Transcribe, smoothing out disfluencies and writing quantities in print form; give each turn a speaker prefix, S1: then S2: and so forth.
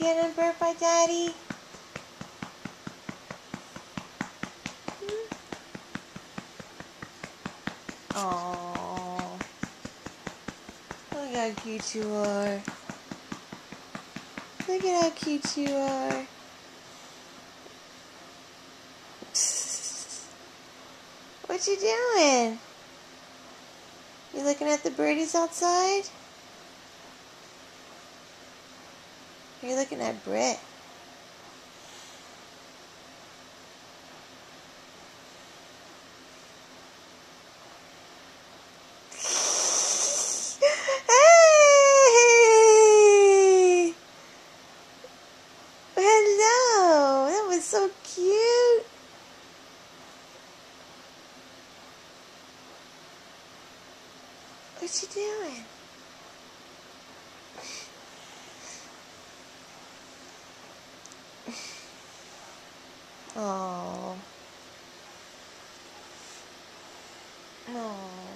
S1: getting burnt by Daddy? Oh, look how cute you are. Look at how cute you are. What you doing? You looking at the birdies outside? Or you looking at Britt? Hey! Hello! That was so cute! What you doing? Oh. No.